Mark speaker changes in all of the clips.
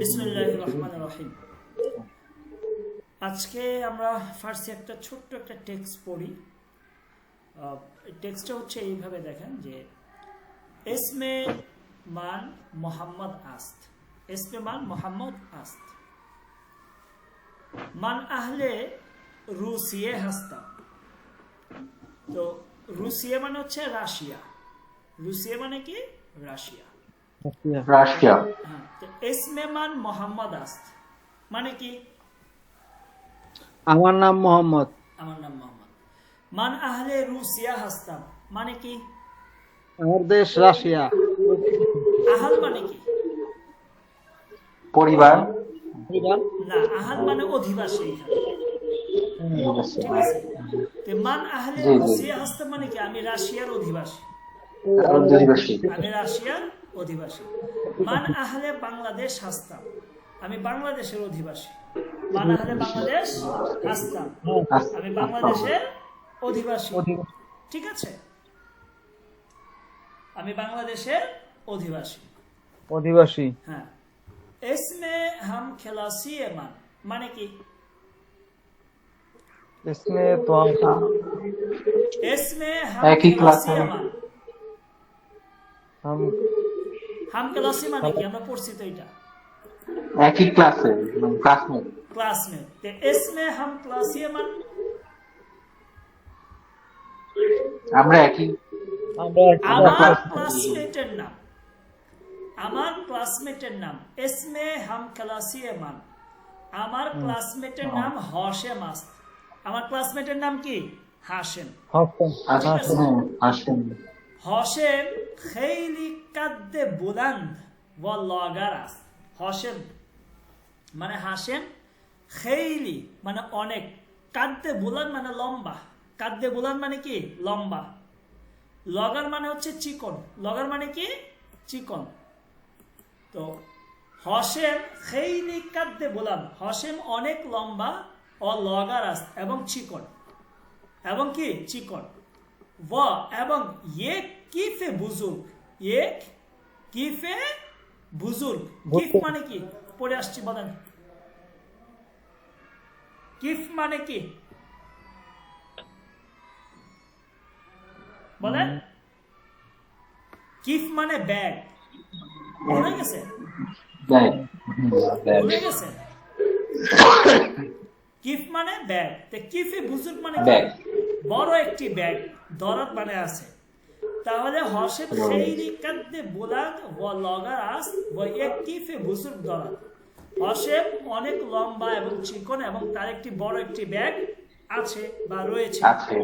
Speaker 1: বিসমিল্লাহির রহমানির রহিম। আজকে আমরা ফার্সি একটা ছোট্ট একটা টেক্সট পড়ি। টেক্সটটা হচ্ছে এইভাবে, দেখেন যে এসমে মান মোহাম্মদ আস্ত, এসমে মান মোহাম্মদ আস্ত, মান আহলে রুসিয়ে হাস্তা। তো রুসিয়ে মানে হচ্ছে রাশিয়া, রুসিয়ে মানে কি রাশিয়া,
Speaker 2: রাশিয়া।
Speaker 1: হ্যাঁ। তো এসমে মান মোহাম্মদ আস্ত মানে কি
Speaker 3: আমার নাম মোহাম্মদ।
Speaker 1: আমার নাম মোহাম্মদ। মান আহলে রুসিয়া হাস্তাম মানে কি
Speaker 3: আমার দেশ রাশিয়া।
Speaker 1: আহাল মানে কি
Speaker 2: পরিবার।
Speaker 1: না, আহাল মানে অধিবাসী এখানে, ঠিক আছে। তো মান আহলে
Speaker 2: জি, জি।
Speaker 1: রুসিয়া হাস্তাম মানে কি আমি রাশিয়ার অধিবাসী,
Speaker 2: অধিবাসী।
Speaker 1: আমি রাশিয়ার অধিবাসী। মান আহলে বাংলাদেশ হাস্তাম আমি বাংলাদেশের অধিবাসী, মান আহলে বাংলাদেশ হাস্তাম আমি বাংলাদেশের অধিবাসী, ঠিক আছে। আমি বাংলাদেশের অধিবাসী।
Speaker 3: অধিবাসী।
Speaker 1: হ্যাঁ। এসমে হাম খেলাসি মান মানে কি
Speaker 3: इसमें तो
Speaker 1: এসমে হাম
Speaker 2: একই
Speaker 1: খেলাসি
Speaker 2: ক্লাসে।
Speaker 1: মান,
Speaker 3: हम
Speaker 1: হাম খেলাসি মানে কি আমরা পড়ছি তো এটা
Speaker 2: একই ক্লাসে, ক্লাসমেট।
Speaker 1: ক্লাসমেট। তো এসমে হাম ক্লাসি মান
Speaker 2: আমরা একই।
Speaker 1: আমার ক্লাসমেটের নাম, আমার ক্লাসমেটের নাম এসমে হাম ক্লাসি মান, আমার ক্লাসমেটের নাম হাশেম আস্ত। আমার ক্লাসমেটের নাম কি হাশেম।
Speaker 2: আসেন।
Speaker 1: হাশেম খেইলি কাদ্দে বুলান্দ ওয়া লাগার আস্ত। হাশেম মানে হাশেম, খেইলি মানে অনেক, কাদ্দে বুলান মানে লম্বা, কাদ্দে বুলান মানে কি লম্বা, লগার মানে হচ্ছে চিকন, লগার মানে কি চিকন। তো হাশেম খেইলি কাদ্দে বুলান, হাশেম অনেক লম্বা, ও লগার আস্ত এবং চিকন, এবং কি চিকন। ওয়া এবং ইয়ে কিফে বুজুর্গ, ইয়ে কিফে বুজুর্গ। কিফ মানে কি পড়ে আসছি বলেন, কিফ মানে কি বলেন। কিফ মানে ব্যাগ, ভুলে গেছে, ভুলে গেছে। কিফ মানে ব্যাগ। তো কিফে বুজুর্গ মানে কি
Speaker 2: ব্যাগ।
Speaker 1: বড় একটি ব্যাগ, দরাত মানে আছে। তাহলে হসেম খেইরি কাদ্দে বুলাদ ওয়া লগার আস ওয়া এক কিফে বুজুর্গ দরাত। হসেম অনেক লম্বা এবং চিকন এবং তার একটি বড় একটি ব্যাগ আছে বা রয়েছে।
Speaker 2: আছে।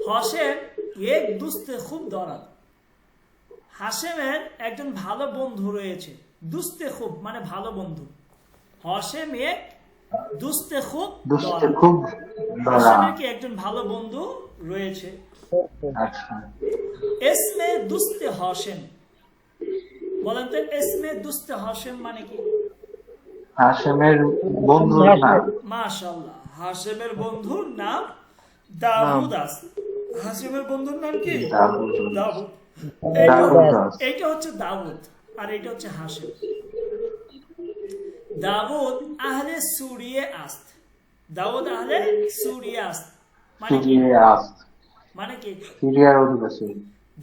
Speaker 1: হাশেম এক দুস্তে খুব দরাদ, হাশেমের একজন ভালো বন্ধু রয়েছে। দুস্তে খুব মানে ভালো বন্ধু, হাশেম এক দুস্তে খুব
Speaker 2: দুষ্টে
Speaker 1: দরাদ।
Speaker 2: খুব ধরা।
Speaker 1: হাশেমের কি একজন ভালো বন্ধু রয়েছে।
Speaker 2: আচ্ছা।
Speaker 1: এসমে দুস্তে হাশেম বলেন তো, এসমে দুস্তে হাশেম মানে কি?
Speaker 2: হাশেমের বন্ধুর নাম।
Speaker 1: মাশাআল্লাহ, হাশেমের বন্ধুর নাম দাউদ আছে। হাশেমের বন্ধুর নাম কি?
Speaker 2: দাউদ।
Speaker 1: দাউদ।
Speaker 2: দাউদ।
Speaker 1: এইটা হচ্ছে দাউদ আর এটা হচ্ছে হাশেম। দাউদ আহলে সুরিয়ে আস্ত, দাউদ আহলে সুরিয়ে আস্ত মানে কি? মানে কি?
Speaker 2: সিরিয়ার অধিবাসী।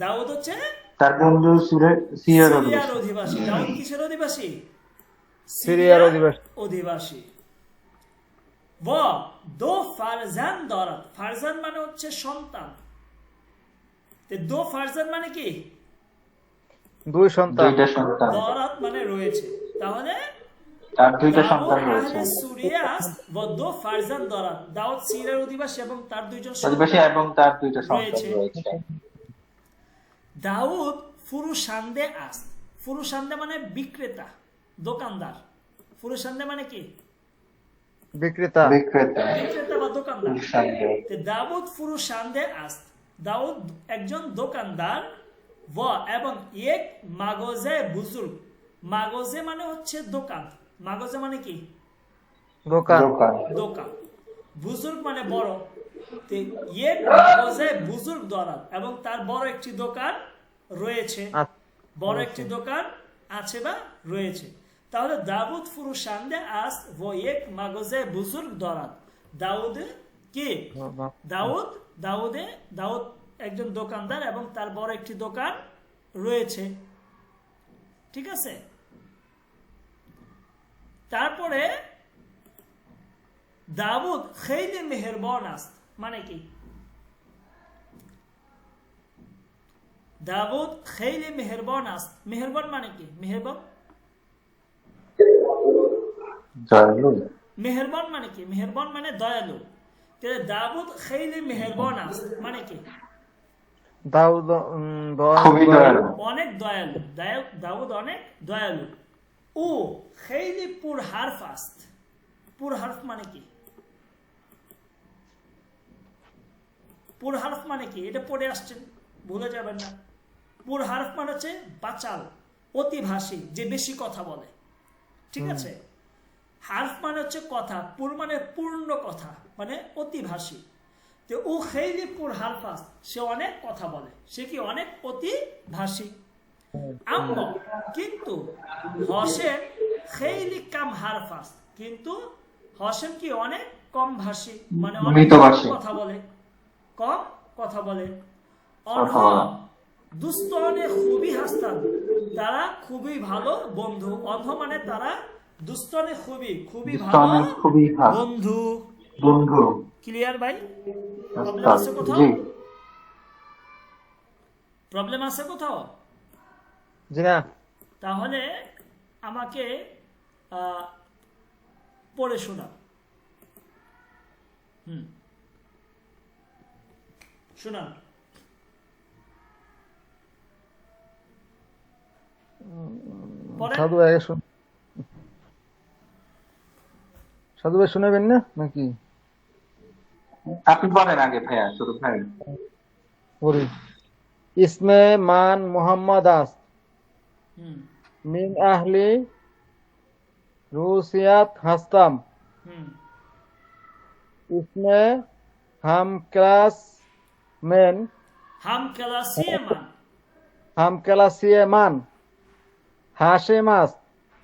Speaker 1: দাউদ হচ্ছে
Speaker 2: তার বন্ধু সিরিয়ার
Speaker 1: সিরিয়ার
Speaker 2: অধিবাসী।
Speaker 1: অধিবাসী। দাউদ কিসের অধিবাসী?
Speaker 3: সিরিয়ার অধিবাসী।
Speaker 1: অধিবাসী। ওয়া দো ফারজান দরাত, ফারজান মানে হচ্ছে সন্তান। তে দো ফারজান মানে কি?
Speaker 3: দুই সন্তান।
Speaker 2: দুইটা সন্তান।
Speaker 1: দরাত মানে রয়েছে। তাহলে
Speaker 2: তার দুইটা
Speaker 1: দাউদ
Speaker 2: সন্তান রয়েছে।
Speaker 1: আহলে সুরিয়া ওয়া দো ফারজান দরাত। দাউদ সিরিয়ার অধিবাসী এবং তার দুইজন
Speaker 2: অধিবাসী
Speaker 1: সন্তান
Speaker 2: এবং তার দুইটা সন্তান
Speaker 1: রয়েছে।
Speaker 2: রয়েছে।
Speaker 1: দাউদ ফুরুশান্দে আস্ত, ফুরুশান্দে মানে বিক্রেতা, দোকানদার। ফুরুশান্দে মানে কি?
Speaker 3: বিক্রেতা।
Speaker 2: বিক্রেতা।
Speaker 1: বিক্রেতা বা দোকানদার।
Speaker 2: নিঃসন্দেহ।
Speaker 1: তো দাউদ ফুরুশান্দে আস্ত, দাউদ একজন দোকানদার। ওয়া এবং এক মাগজে বুজুর্গ, মাগজে মানে হচ্ছে দোকান, মাগজে মানে কি?
Speaker 3: দোকান।
Speaker 2: দোকান।
Speaker 1: দোকান। বুজুর্গ মানে বড়। তো এক মাগজে বুজুর্গ দরাত এবং তার বড় একটি দোকান রয়েছে, বড় একটি দোকান আছে বা রয়েছে। তাহলে দাউদ ফুরুশান্দে আস ও এক মাগজে বুজুর্গ দরাত। দাউদ কি? দাউদ একজন দোকানদার এবং তার বড় একটি দোকান রয়েছে। ঠিক আছে, তারপরে দাউদ খেইলে মেহেরবান আস্ত, মানে কি? দাউদ খেইলে মেহেরবান আস্ত, মেহেরবান মানে কি? মেহেরবান
Speaker 2: দয়ালু।
Speaker 1: মেহেরবান মানে কি? মেহেরবান মানে দয়ালু। তাহলে দাউদ খেইলে মেহেরবান আস্ত মানে কি?
Speaker 3: দাউদ
Speaker 2: খুবই দয়ালু।
Speaker 1: অনেক দয়ালু। দাউদ অনেক দয়ালু। ও খেইলি পুর হারফ আস্ত, পুর হারফ মানে কি? পুর হারফ মানে কি? এটা পড়ে আসছেন, ভুলে যাবেন না। পুর হারফ মানে হচ্ছে বাচাল, অতিভাষী, যে বেশি কথা বলে। ঠিক আছে, হারফ মানে হচ্ছে কথা, পুর মানে পূর্ণ কথা, মানে অতিভাষী। তো ও খেইলি পুর হারফ আস্ত, সে অনেক কথা বলে, সে কি অনেক অতিভাষী। আম্মা কিন্তু হসেম খেইলি কাম হারফ আস্ত, কিন্তু হসেম কি অনেক কম ভাষী, মানে অনেক
Speaker 2: মৃতভাষী।
Speaker 1: কথা বলে, কম কথা বলে।
Speaker 2: কথা বলে।
Speaker 1: দুস্তনে খুবই হাসতান, তারা খুবই ভালো বন্ধু। অন্ধ মানে তারা দুস্তনে খুবই ভালো
Speaker 2: দুস্তনে খুবই ভালো
Speaker 1: বন্ধু।
Speaker 2: বন্ধু।
Speaker 1: ক্লিয়ার ভাই? প্রবলেম
Speaker 2: আচ্ছা,
Speaker 1: আছে কোথাও?
Speaker 2: জি।
Speaker 1: প্রবলেম আছে কোথাও?
Speaker 3: জি না।
Speaker 1: তাহলে আমাকে পড়ে শোনা। শোনান।
Speaker 3: সাধু ভাই সাধু ভাই শুনাবেন না নাকি?
Speaker 2: আপনি বলেন আগে ভাইয়া, শুরু ভাই।
Speaker 3: বলি, ইসমে মান মোহাম্মদ আস মিন আহলি রুসিয়াত হাস্তাম। इसमें हम क्लास में हम क्लासीय मान हाशेमास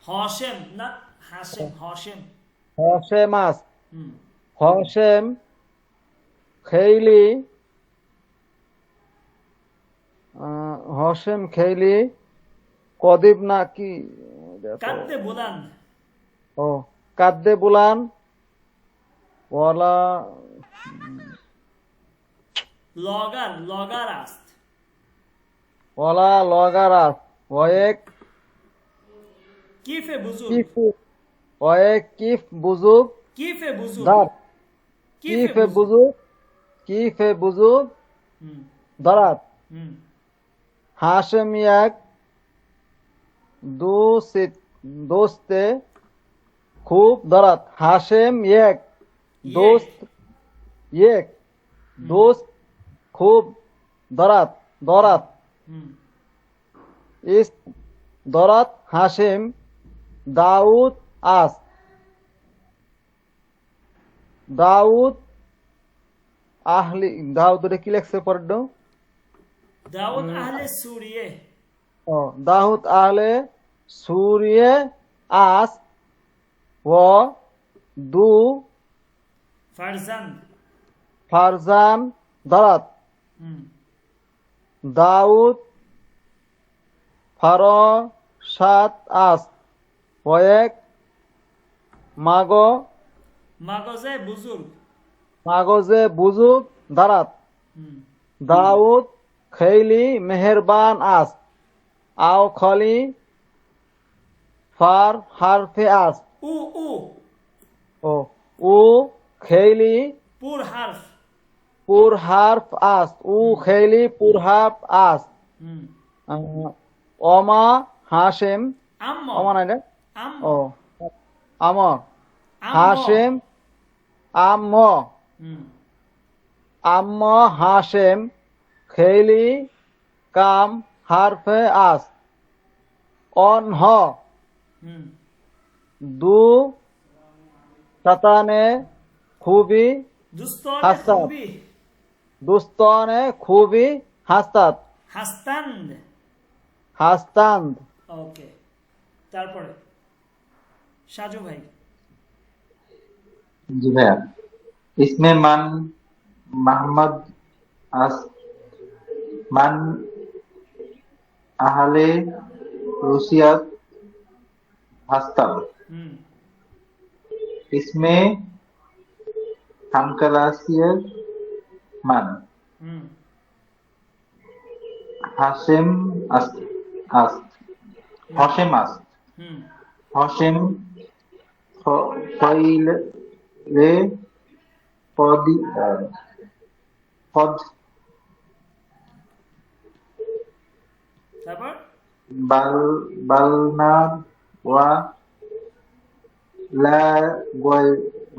Speaker 1: হসেম না হাসেম, হসেম।
Speaker 3: हाशेमास हाशेम खैली हाशेम खैली कदिब ना की
Speaker 1: কাদ্দে বুলান,
Speaker 3: ओ काद्दे बुलान वाला
Speaker 1: লগার আস্ত,
Speaker 3: वाला लोगारास वएक
Speaker 1: কিফে বুজুর্গ,
Speaker 3: किफ वएक किफ बुजुग
Speaker 1: কিফে বুজুর্গ,
Speaker 3: दार किफे बुजुग दारात हाशेम एक दोस्ते खूब दारात हाशेम एक दोस्त खूब दारात दारात इस दारात हाशेम दाऊद आस दाऊद आहली दाऊद रे की लिखছে পড়ো
Speaker 1: দাউদ আহলে সুরিয়ে,
Speaker 3: दाऊद आहले सूर्य आस व दू फारजान दारात दाऊद फारसात आस व एक मागोजे बुजुर्ग दारात दाऊद खैली मेहरबान आस आओ खली फार हारफे आस उ खैली
Speaker 1: পুর হারফ,
Speaker 3: पुर हार्फ आस उ खैली पुर हार्फ आस ओमा हाशेम
Speaker 1: আম্মা,
Speaker 3: ओमा ना रे
Speaker 1: আম্মা,
Speaker 3: ओ आमा हाशेम आम्मा आम्मा हाशेम खैली काम हार्फे आस ऑन हो दू शताने खूबी
Speaker 1: দুস্তনে
Speaker 3: হাসতান।
Speaker 1: খুবই,
Speaker 3: दुस्ताने खूबी हास्तात
Speaker 1: হাস্তান।
Speaker 3: हास्तांद
Speaker 1: ওকে, তারপরে সাজু ভাই।
Speaker 2: जी भैया इसमें मन मोहम्मद मन आहले रुसियत हस्तम
Speaker 1: হুম
Speaker 2: इसमें हमकलासियत मन
Speaker 1: হুম
Speaker 2: हाशिम अस्त अस्त हाशिम अस्त
Speaker 1: হুম
Speaker 2: हाशिम फैल ले पद पद
Speaker 1: তারপর
Speaker 2: बल बलना व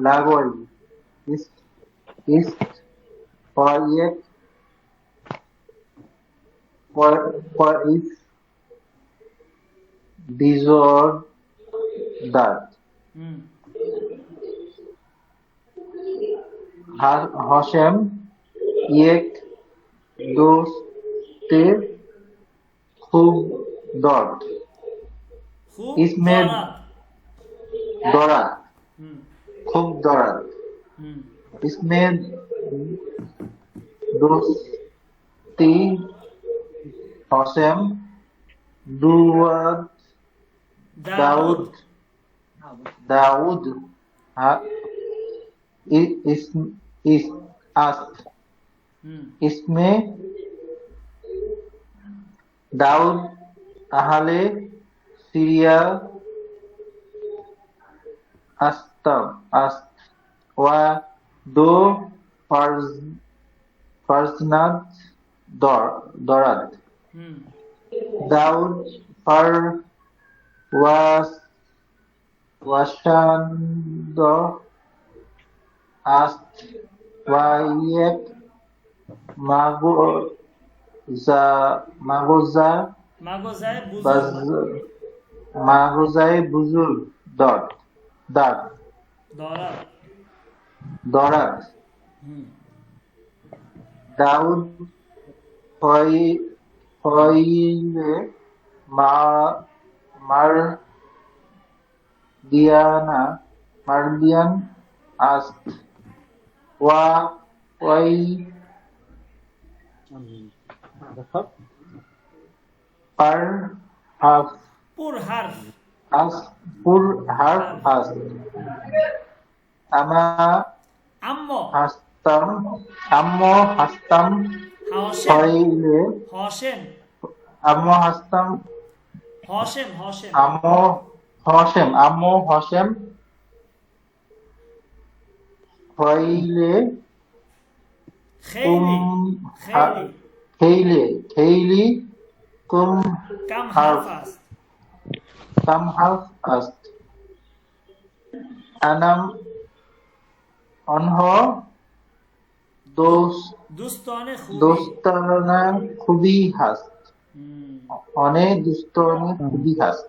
Speaker 2: लागोल इस proyek is disorder
Speaker 1: hmm
Speaker 2: Hashem एक दोस्ते खूब दौड़
Speaker 1: খুব
Speaker 2: इसमें
Speaker 1: দরাদ।
Speaker 2: दौड़ा
Speaker 1: হুম
Speaker 2: खूब दौड़ा
Speaker 1: হুম
Speaker 2: इसमें दोस्ती हसम दुआद
Speaker 1: দাউদ।
Speaker 2: दाऊद हाँ, इस आस्त
Speaker 1: হুম
Speaker 2: इसमें दाऊद अहले सीरिया अस्तम अस्त व दो फर्जनाद दौरात
Speaker 1: হুম
Speaker 2: दाऊद फर वशंद अस्त व एक मागोजा
Speaker 1: মাগজায় বুজুর্গ।
Speaker 2: मागोजाए बुजुर्ग दौड़
Speaker 1: দরাদ।
Speaker 2: दौरात
Speaker 1: হুম
Speaker 2: दाऊद फैले मार दियान आस्त वा वही पर हाफ
Speaker 1: পুর হারফ।
Speaker 2: आस पुर हार आस्त अमा
Speaker 1: আম্ম
Speaker 2: हस्तम अम्मो हस्तम
Speaker 1: হাসেম
Speaker 2: फैले
Speaker 1: হসেম
Speaker 2: अम्मो हस्तम
Speaker 1: হসেম হসেম
Speaker 2: अम्मो हसम फैले
Speaker 1: খেইলি
Speaker 2: खेली खेली कुम
Speaker 1: কাম
Speaker 2: हार्फ
Speaker 1: হারফাস।
Speaker 2: कम हार्फ अस्त अनम अनहो
Speaker 1: দুস্তনে খুবই।
Speaker 2: दोस्ताना खुबी हस्त
Speaker 1: হুম
Speaker 2: अने दोस्ताना खुबी हस्त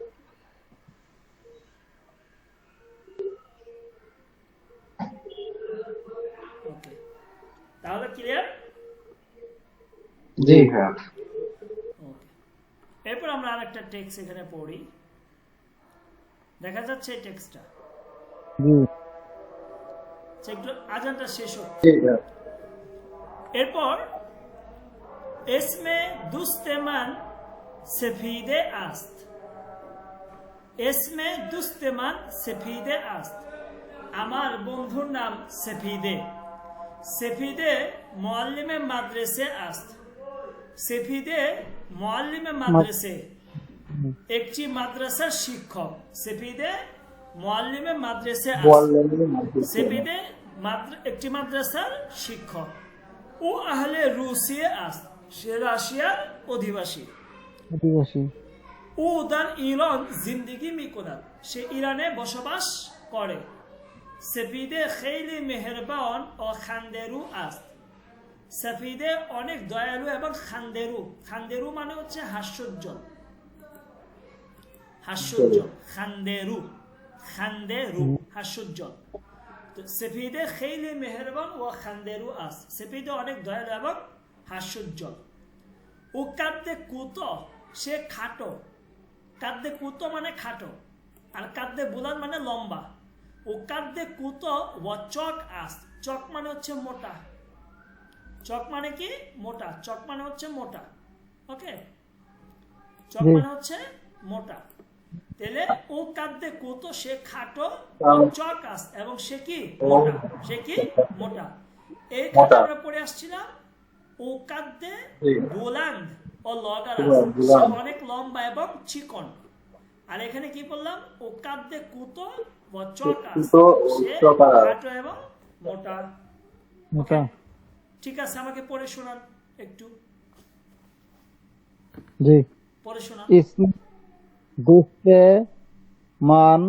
Speaker 1: ওকে তাহলে ক্লিয়ার।
Speaker 2: जी हाँ
Speaker 1: ওকে এরপর আমরা আরেকটা টেক্সট এখানে পড়ি। দেখা যাচ্ছে এই টেক্সটটা একটু আজানটা শেষ হোক।
Speaker 2: जी हाँ
Speaker 1: এরপর এসমে দুস্তেমান সেফিদে আস্ত। এসমে দুস্তেমান সেফিদে আস্ত। আমার বন্ধুর নাম সেফিদে। সেফিদে মুআল্লিমে মাদ্রেসে আস্ত। সেফিদে মুআল্লিমে মাদ্রেসে একটি মাদ্রাসার শিক্ষক। সেফিদে মুআল্লিমে মাদ্রেসে আস্ত। সেফিদে একটি মাদ্রাসার শিক্ষক। ও আহলে রুসিয়ে আস্ত। সে রাশিয়ার অধিবাসী। ও দান ইরান জিন্দিগি মিকুনাত। সে ইরানে বসবাস করে। সেফিদে খেইলি মেহেরবান ও খান্দেরু আস্ত। সেফিদে অনেক দয়ালু এবং খান্দেরু। খান্দেরু মানে হচ্ছে হাস্যোজ্জ্বল। হাস্যোজ্জ্বল খান্দেরু খান্দেরু হাস্যোজ্জ্বল। তো সেফিদে খেইলি মেহেরবান ও খান্দেরু আস্ত। সেফিদে অনেক দয়ালু এবং হাস্যোজ্জ্বল। ও কাদ্দে কুত সে খাটো। কাদ্দে কুত মানে খাটো। আর কাদ্দে বুলান মানে লম্বা। ও কাদ্দে কুতো ওয়া চক আস্ত, চক মানে হচ্ছে মোটা, চক মানে কি মোটা, চক মানে হচ্ছে মোটা, ওকে, চক
Speaker 3: জি।
Speaker 1: মানে হচ্ছে মোটা। তাহলে ও কাদ্দে কুতো সে খাটো, চক আস্ত এবং সে কি মোটা, সে কি মোটা। এইখানে আমরা পড়ে আসছিলাম ও কাদ্দে
Speaker 2: জি।
Speaker 1: বুলান্দ ও লগারাস, সে
Speaker 2: বুলান্দ।
Speaker 1: অনেক লম্বা এবং চিকন। আর এখানে কি বললাম, ও কাদ্দে কুতো ও চকাস,
Speaker 2: কুতো ও
Speaker 1: সে
Speaker 2: চকাস।
Speaker 1: খাটো এবং মোটা।
Speaker 3: মোটা।
Speaker 1: ঠিক আছে, আমাকে পড়ে শোনান একটু,
Speaker 3: জি।
Speaker 1: পড়ে শোনান।
Speaker 3: इसमें दूसरे मान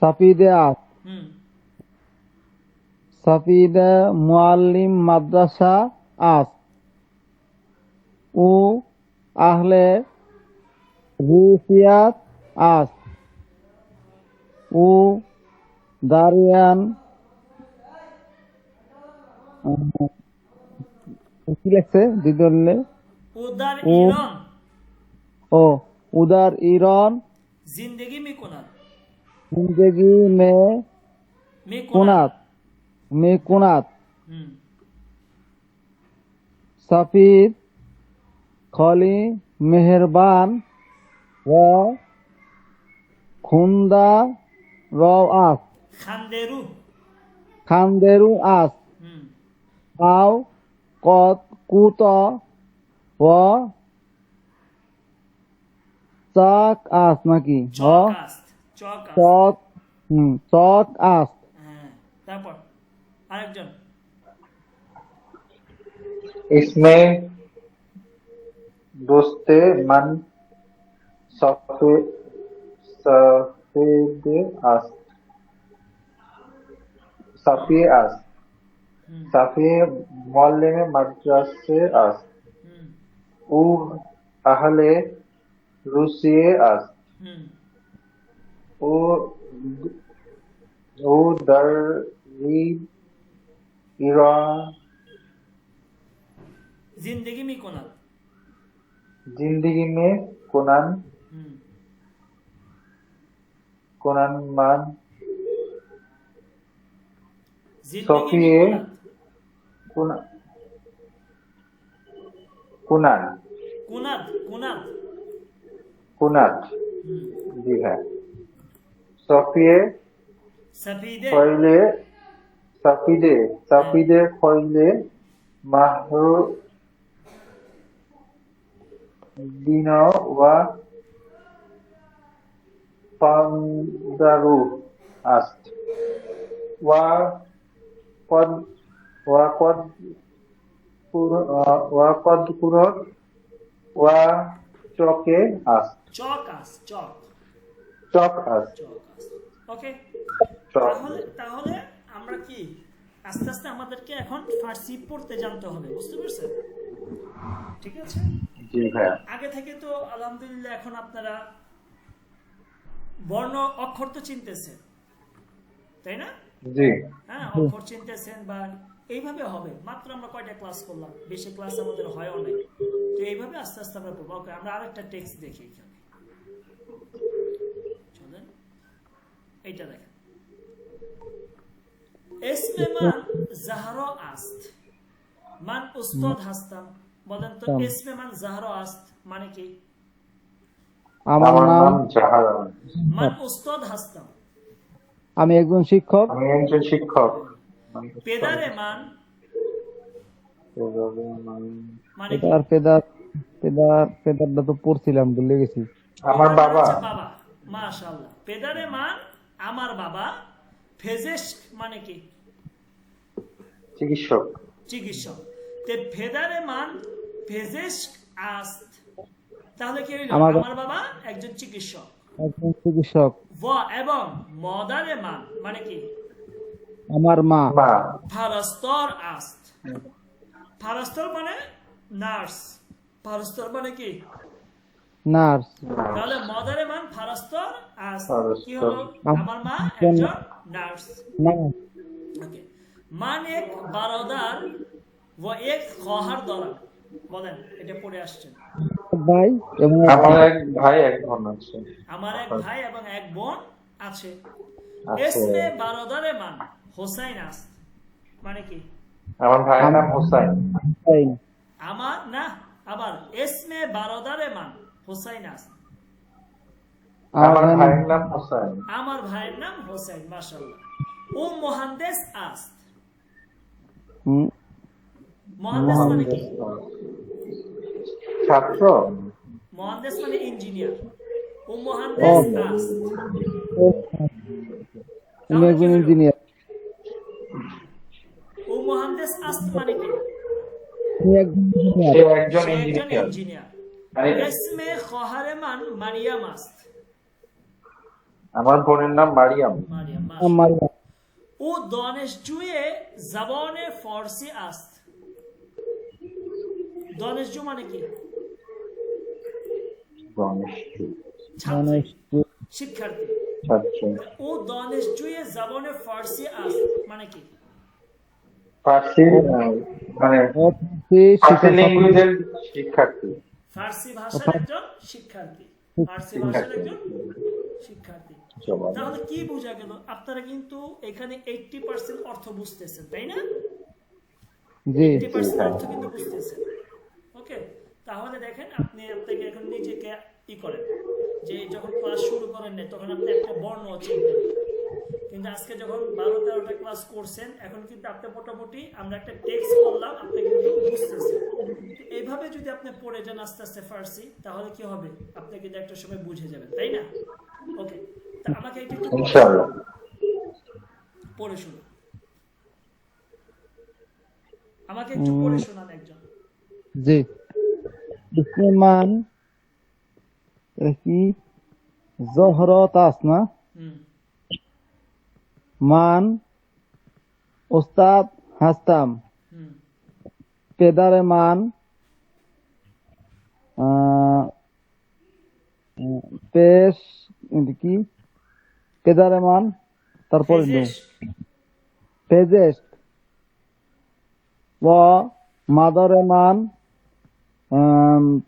Speaker 3: सफीदे आस
Speaker 1: হুম,
Speaker 3: सफीदे मुअल्लिम मद्रसा आस उ अहले रूफियात आस उ दारियान কি লেখছে দিদলে
Speaker 1: উদার
Speaker 3: ও
Speaker 1: ইরন
Speaker 3: ও उधर ईरान
Speaker 1: जिंदगी में कुनात,
Speaker 3: जिंदगी
Speaker 1: में
Speaker 3: कुनात में कुनात
Speaker 1: হুম,
Speaker 3: सफीद खली मेहरबान व खुंदा रव आस
Speaker 1: खानदेरू,
Speaker 3: खानदेरु आस
Speaker 1: হুম,
Speaker 3: आओ कत कुत व चाक आस नाकी व
Speaker 1: চকাস্ত, চকাস্ত,
Speaker 3: चौक चौक आस
Speaker 1: হ্যাঁ, তারপর আরেকজন,
Speaker 2: इसमें दोस्ते मन सफेद आस्त सफी आस्त
Speaker 1: হুম,
Speaker 2: सफी मोहल्ले में मद्रसे आस्त
Speaker 1: হুম,
Speaker 2: उ अहले रूसिये आस्त
Speaker 1: হুম,
Speaker 2: उ उ दरी ईरान
Speaker 1: जिंदगी में कुनात,
Speaker 2: जिंदगी में कुनन
Speaker 1: হুম,
Speaker 2: कुनन मान
Speaker 1: जिंदगी में
Speaker 2: सफिए
Speaker 1: कुनात,
Speaker 2: कुनन
Speaker 1: कुनात, कुनात,
Speaker 2: कुनत
Speaker 1: হুম,
Speaker 2: जी है सफिए
Speaker 1: सफीदे,
Speaker 2: खैले सफीदे सफीदे खैले महरु दिनो व पंदरु अस्त व पद व पद व पद कुरत व चौके अस्त
Speaker 1: চকাস, চক,
Speaker 2: चौक अस्त
Speaker 1: চকাস, ওকে।
Speaker 2: चौक
Speaker 1: তাহলে আমরা কি আস্তে আস্তে আমাদেরকে এখন ফার্সি পড়তে জানতে হবে, বুঝতে পারছেন? ঠিক আছে,
Speaker 2: जी भैया
Speaker 1: আগে থেকে তো আলহামদুলিল্লাহ এখন আপনারা বর্ণ অক্ষর তো চিনতেছেন, তাই না?
Speaker 2: जी
Speaker 1: হ্যাঁ, অক্ষর চিনতেছেন বা এইভাবে হবে। মাত্র আমরা কয়টা ক্লাস করলাম, বেশি ক্লাস আমাদের হয়ও নাই, তো এইভাবে আস্তে আস্তে আমরা পড়বো। ওকে, আমরা আরেকটা টেক্সট দেখি এখানে, চলেন এইটা দেখেন। اسم من زهرا است, من استاد هستم। বলেন তো اسم من زهرا است মানে কি?
Speaker 3: আমার
Speaker 2: আমার
Speaker 3: নাম
Speaker 2: নাম জাহারান
Speaker 1: من استاد هستم।
Speaker 3: আমি একজন শিক্ষক
Speaker 2: আমি একজন শিক্ষক
Speaker 1: پدر من মানে কি?
Speaker 3: পেদারটা তো পড়ছিলাম ভুলে গেছি
Speaker 2: আমার
Speaker 1: পেদার
Speaker 2: বাবা
Speaker 1: হচ্ছে বাবা, মাশাআল্লাহ। পেদারে মান আমার বাবা, ফেজেশ মানে কি?
Speaker 2: চিকিৎসক
Speaker 1: চিকিৎসক। তে ফেদারে মান ফেজেশ আস্ত, তাহলে কি হইল?
Speaker 3: আমার
Speaker 1: আমার বাবা একজন চিকিৎসক।
Speaker 3: একজন চিকিৎসক
Speaker 1: व এবং মদারে মান মানে কি?
Speaker 3: আমার মা
Speaker 2: মা
Speaker 1: ফারাস্তর আস্ত। ফারাস্তর মানে নার্স, ফারাস্তর মানে কি?
Speaker 3: নার্স
Speaker 1: তাহলে মদারে মান ফারাস্তর আস্ত,
Speaker 2: ফারাস্তর।
Speaker 1: কি হলো? আমার মা একজন নার্স।
Speaker 3: নার্স
Speaker 1: ওকে, মান এক বারোদার ও এক খহার দরা, বলেন এটা পড়ে আসছেন।
Speaker 3: ভাই এবং
Speaker 2: আমার এক ভাই এক বোন আছে।
Speaker 1: আমার এক ভাই এবং এক বোন আছে।
Speaker 2: আছে।
Speaker 1: এসমে বারোদারে মান হোসাইন আস্ত মানে কি?
Speaker 2: আমার ভাইয়ের নাম হোসাইন।
Speaker 3: হুসাইন।
Speaker 1: আমার না, আবার এসমে বারোদারে মান হোসাইন আস্ত।
Speaker 2: আমার ভাইয়ের নাম হোসাইন।
Speaker 1: আমার ভাইয়ের নাম হোসাইন, মাশাআল্লাহ। ও মোহান্দেস আস্ত।
Speaker 3: হুম,
Speaker 1: মোহান্দেস মানে কি?
Speaker 2: ছাত্র।
Speaker 1: মোহান্দেস মানে ইঞ্জিনিয়ার। ও মোহান্দেস আস্ত।
Speaker 3: তুমি একজন ইঞ্জিনিয়ার।
Speaker 1: ও মোহান্দেস আস্ত মানে কি?
Speaker 3: তুমি একজন ইঞ্জিনিয়ার।
Speaker 2: সে একজন
Speaker 1: সে একজন
Speaker 2: ইঞ্জিনিয়ার।
Speaker 1: ইঞ্জিনিয়ার।
Speaker 2: মানে
Speaker 1: এসমে খহারে মান মারিয়াম আস্ত।
Speaker 2: আমার বোনের নাম মারিয়াম।
Speaker 1: মারিয়াম,
Speaker 3: আমার
Speaker 1: মাশাআল্লাহ। ও দনেশজুয়ে জবানে ফার্সি আস্ত। দনেশজু মানে কি? ছাত্রী, শিক্ষার্থী।
Speaker 2: ছাত্র।
Speaker 1: ও দনেশজুয়ে জবানে ফার্সি আস্ত মানে কি?
Speaker 2: ফার্সি মানে ফার্সি
Speaker 3: শিক্ষা
Speaker 2: ল্যাঙ্গুয়েজের শিক্ষার্থী।
Speaker 1: ফার্সি ভাষার একজন শিক্ষার্থী। ফার্সি ভাষার একজন শিক্ষার্থী। তাহলে কি বোঝা গেল? আপনারা কিন্তু এখানে 80% অর্থ বুঝতেছেন, তাই না?
Speaker 3: জি
Speaker 1: 80% অর্থ কিন্তু বুঝতেছেন। ওকে, তাহলে দেখেন আপনাকে এখন নিজেকে করেন যে যখন ক্লাস শুরু করেন না তখন আপনি একটা বর্ণ চিনতেন, কিন্তু আজকে যখন 12-13টা ক্লাস করছেন এখন কিন্তু আপনি মোটামুটি আমরা একটা টেক্সট করলাম, আপনি কিন্তু বুঝতেছেন। এইভাবে যদি আপনি পড়ে যান আস্তে আস্তে ফার্সি, তাহলে কি হবে? আপনি কিন্তু একটা সময় বুঝে যাবেন, তাই না? ওকে, তা আমাকে এটা একটু
Speaker 2: ইনশাআল্লাহ
Speaker 1: পড়ে শুনুন। আমাকে একটু পড়ে শোনান একজন।
Speaker 3: জি ইসমান কি জহরত আস না
Speaker 1: হুম,
Speaker 3: মান ওস্তাদ হাসতাম
Speaker 1: হুম,
Speaker 3: পেদারে মান পেশ কি পেদারে মান তারপরে
Speaker 1: ফেজেশ,
Speaker 3: পেজেস व मादरे मान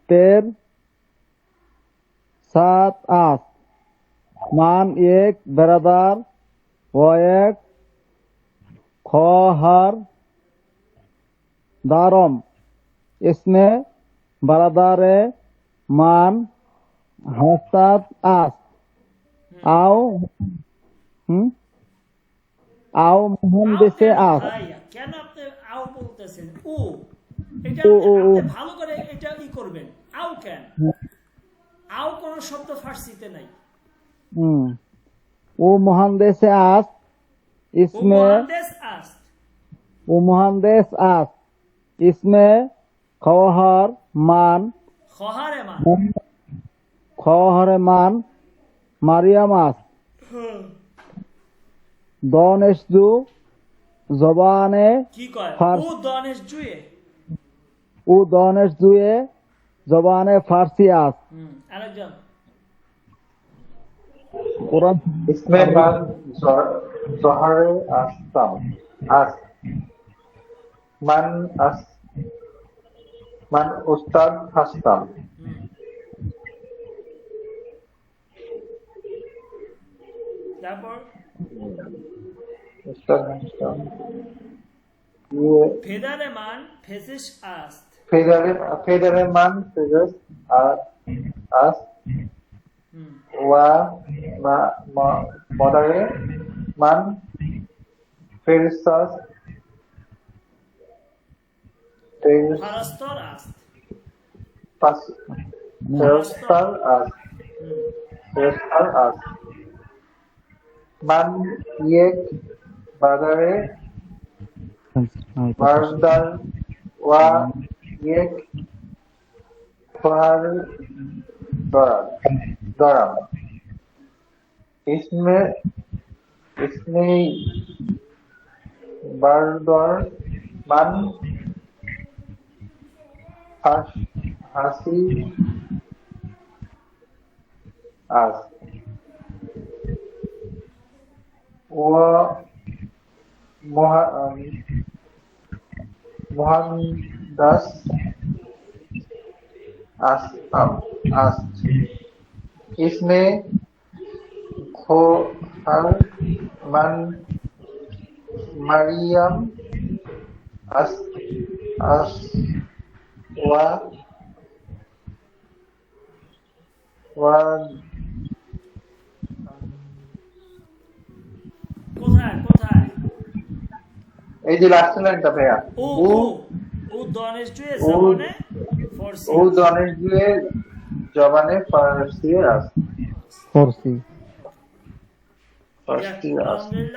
Speaker 3: पेर सात आस मान एक बराबर व एक खोहर दारम इसमें बरादारे मान हस्तात आस आओ आओ मुहम्मदे आस
Speaker 1: ভাইয়া, কেন আপনি আও বলতেছেন? ও এটা
Speaker 3: ও, ও,
Speaker 1: আপনি
Speaker 3: ও।
Speaker 1: ভালো করে এটা করবেন। আও কেন? আও কোন শব্দ ফার্সিতে নাই।
Speaker 3: वो मुहंदिस आस
Speaker 1: ও
Speaker 3: इसमें
Speaker 1: মুহান্দিস আস্ত।
Speaker 3: वो मुहंदिस आस इसमें खौहर मान
Speaker 1: খহারে মান
Speaker 3: खौहर मान मारियम आस दोनेशजू जबाने
Speaker 1: কি কয়?
Speaker 3: ফার্স-
Speaker 1: ও দনেশ জুয়ে।
Speaker 3: उ दोनेश जुए जबाने फारसी आस
Speaker 1: আরেকজন।
Speaker 3: कुरान
Speaker 2: इसमें मान जहरे आस्ताम आस मान आस मान उस्ताद हास्ताम
Speaker 1: হুম, তারপর
Speaker 2: उस्ताद हास्ताम ये
Speaker 1: ফেদারে মান ফেসিস আস্ত।
Speaker 2: फेदरे मान फेदस आस
Speaker 1: হুম,
Speaker 2: वा मदरे मान फेरिस्तास
Speaker 1: ফারাস্তর আস্ত।
Speaker 2: फेरिस्तार आस
Speaker 1: হুম,
Speaker 2: फेरिस्तार आस मान एक बाजारे बारदार वा एक फहर दरम इसमें इसमें बारदार मान हासी आस व मोहनदास आस्ट इसमें खोहर मन मरियम वा
Speaker 1: কোথায় কোথায়
Speaker 2: এই যে লাস্ট লাইনটা ভাইয়া
Speaker 1: ও দনেশ জুয়ে জবানে ফরসি
Speaker 2: ও দনেশ জুয়ে জবানে ফারসি আছে
Speaker 3: ফরসি
Speaker 2: ফারসি আছে
Speaker 1: আলহামদুলিল্লাহ